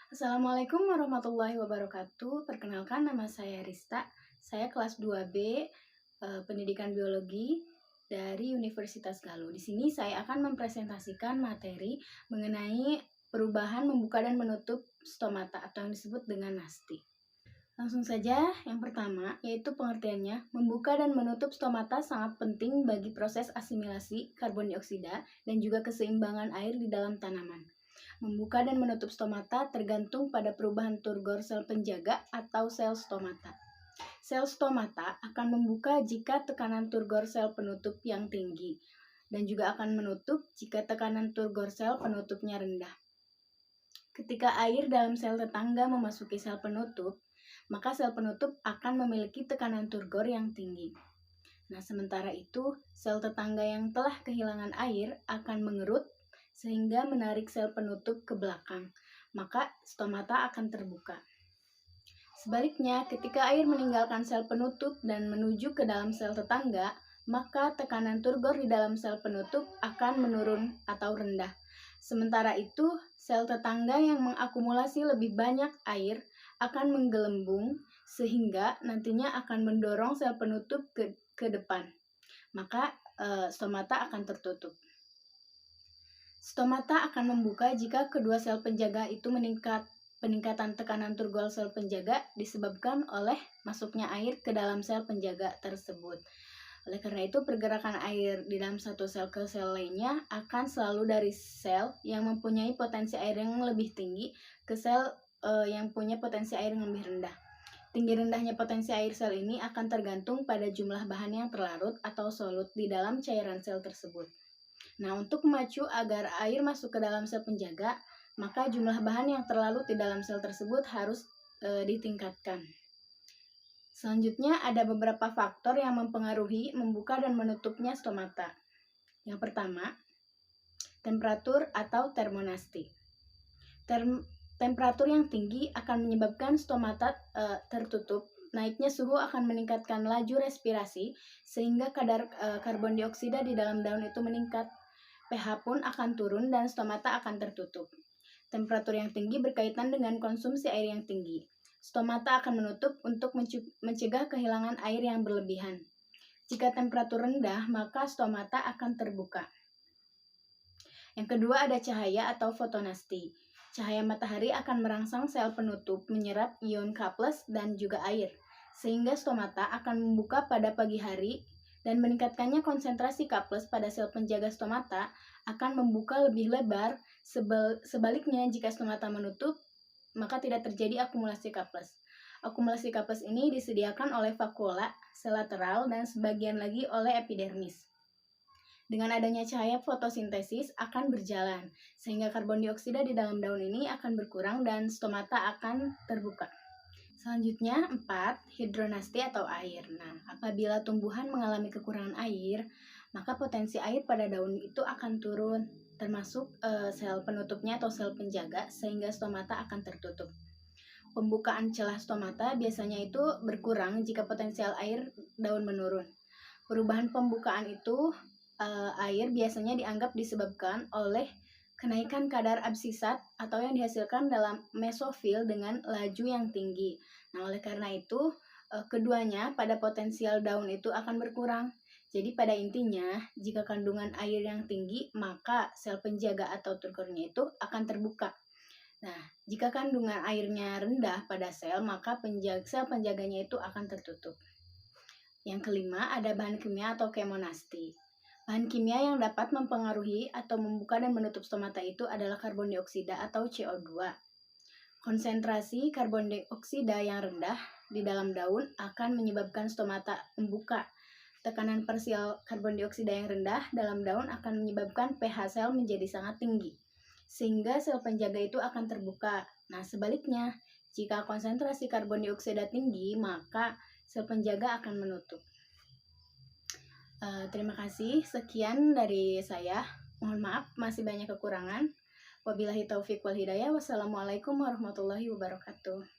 Assalamualaikum warahmatullahi wabarakatuh. Perkenalkan, nama saya Rista. Saya kelas 2B Pendidikan Biologi dari Universitas Galuh. Di sini saya akan mempresentasikan materi mengenai perubahan membuka dan menutup stomata atau yang disebut dengan nasti. Langsung saja, yang pertama yaitu pengertiannya. Membuka dan menutup stomata sangat penting bagi proses asimilasi karbon dioksida dan juga keseimbangan air di dalam tanaman. Membuka dan menutup stomata tergantung pada perubahan turgor sel penjaga atau sel stomata. Sel stomata akan membuka jika tekanan turgor sel penutup yang tinggi dan juga akan menutup jika tekanan turgor sel penutupnya rendah. Ketika air dalam sel tetangga memasuki sel penutup, maka sel penutup akan memiliki tekanan turgor yang tinggi. Nah, sementara itu, sel tetangga yang telah kehilangan air akan mengerut sehingga menarik sel penutup ke belakang, maka stomata akan terbuka. Sebaliknya, ketika air meninggalkan sel penutup dan menuju ke dalam sel tetangga, maka tekanan turgor di dalam sel penutup akan menurun atau rendah. Sementara itu, sel tetangga yang mengakumulasi lebih banyak air akan menggelembung sehingga nantinya akan mendorong sel penutup ke depan. Maka stomata akan tertutup. Stomata akan membuka jika kedua sel penjaga itu meningkat. Peningkatan tekanan turgor sel penjaga disebabkan oleh masuknya air ke dalam sel penjaga tersebut. Oleh karena itu, pergerakan air di dalam satu sel ke sel lainnya akan selalu dari sel yang mempunyai potensi air yang lebih tinggi ke sel yang punya potensi air yang lebih rendah. Tinggi rendahnya potensi air sel ini akan tergantung pada jumlah bahan yang terlarut atau solut di dalam cairan sel tersebut. Nah, untuk memacu agar air masuk ke dalam sel penjaga, maka jumlah bahan yang terlarut di dalam sel tersebut harus ditingkatkan. Selanjutnya, ada beberapa faktor yang mempengaruhi membuka dan menutupnya stomata. Yang pertama, temperatur atau termonasti. Temperatur yang tinggi akan menyebabkan stomata tertutup. Naiknya suhu akan meningkatkan laju respirasi sehingga kadar karbon dioksida di dalam daun itu meningkat. pH pun akan turun dan stomata akan tertutup. Temperatur yang tinggi berkaitan dengan konsumsi air yang tinggi. Stomata akan menutup untuk mencegah kehilangan air yang berlebihan. Jika temperatur rendah, maka stomata akan terbuka. Yang kedua ada cahaya atau fotonasti. Cahaya matahari akan merangsang sel penutup menyerap ion K+ dan juga air, sehingga stomata akan membuka pada pagi hari dan meningkatkannya konsentrasi K+ pada sel penjaga stomata akan membuka lebih lebar. Sebaliknya, jika stomata menutup, maka tidak terjadi akumulasi K+. Akumulasi K+ ini disediakan oleh vakuola, sel lateral, dan sebagian lagi oleh epidermis. Dengan adanya cahaya fotosintesis akan berjalan, sehingga karbon dioksida di dalam daun ini akan berkurang dan stomata akan terbuka. Selanjutnya, 4. Hidronasti atau air. Nah, apabila tumbuhan mengalami kekurangan air, maka potensi air pada daun itu akan turun, termasuk sel penutupnya atau sel penjaga, sehingga stomata akan tertutup. Pembukaan celah stomata biasanya itu berkurang jika potensial air daun menurun. Perubahan pembukaan itu air biasanya dianggap disebabkan oleh kenaikan kadar absisat atau yang dihasilkan dalam mesofil dengan laju yang tinggi. Nah, oleh karena itu, keduanya pada potensial daun itu akan berkurang. Jadi pada intinya, jika kandungan air yang tinggi, maka sel penjaga atau turgornya itu akan terbuka. Nah, jika kandungan airnya rendah pada sel, maka sel penjaganya itu akan tertutup. Yang kelima, ada bahan kimia atau kemonasti. Bahan kimia yang dapat mempengaruhi atau membuka dan menutup stomata itu adalah karbon dioksida atau CO2. Konsentrasi karbon dioksida yang rendah di dalam daun akan menyebabkan stomata membuka. Tekanan parsial karbon dioksida yang rendah dalam daun akan menyebabkan pH sel menjadi sangat tinggi, sehingga sel penjaga itu akan terbuka. Nah, sebaliknya, jika konsentrasi karbon dioksida tinggi, maka sel penjaga akan menutup. Terima kasih, sekian dari saya. Mohon maaf, masih banyak kekurangan. Wabillahi taufiq wal hidayah. Wassalamualaikum warahmatullahi wabarakatuh.